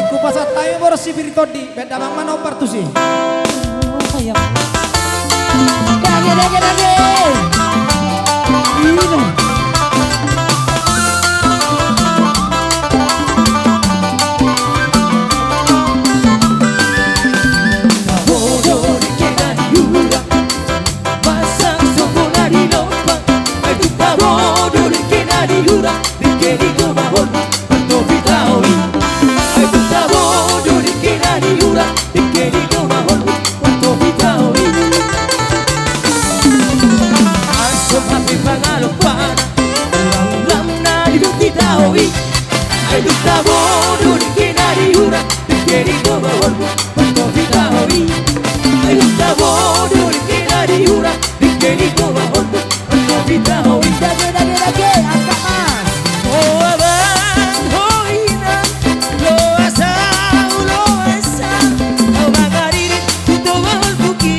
Ecco passata io vorrei si ricordi, beda mamma non partu si. Sayang. Dage. Ay duta bodo di kinari ura di keri go bawon ko vita hobi ay duta bodo di kinari ura di keri go bawon ko vita hobi Dage angkat mas. oh abang hoina lo asa au bagari to bawon buki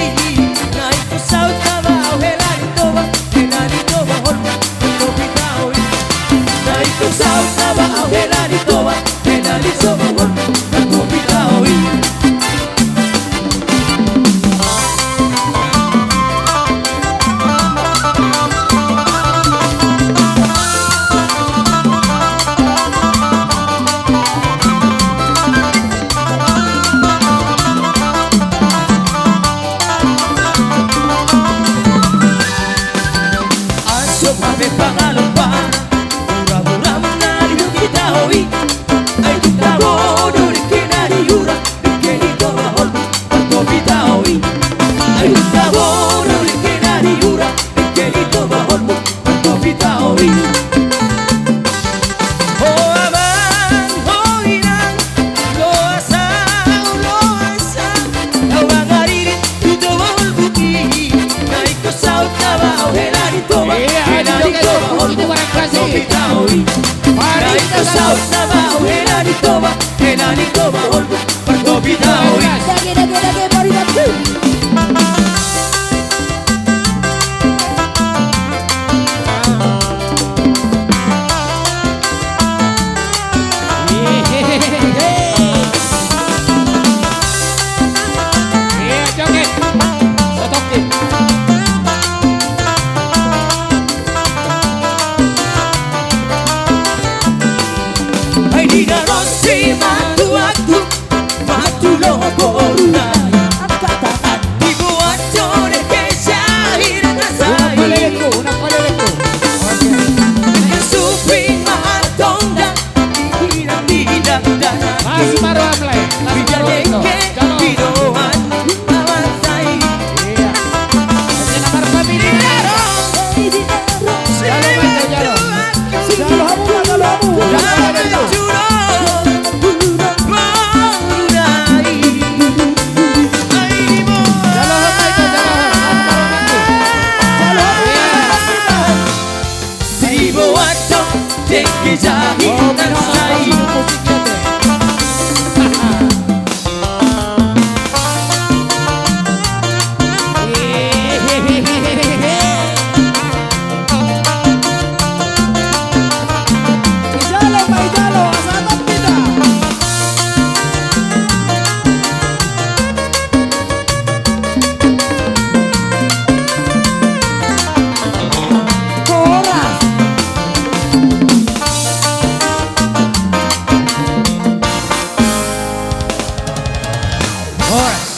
nai to sauta ba helari to ba helari to bawon ko vita hobi nai to sauta ba helari to ba helari to bawon ko vita hobi Ave pagalo para ura nari kita hoy ay kita bodo di kinari ura di keni ko bahol ko kita hoy ay kita bodo di kinari ura di keni ko bahol ko kita hoy oh aban hoy nang lo asa au bagari to bahol buki nay ko sauta ba helari to ba Dage baru batu. Ay di na rossi matu lo coruna di buatone che sai na sai su prima tonda di da Masih baru apply. vida de que piroan avanzai Iya. Oke, nomor familiar. que ya ahí. Alright.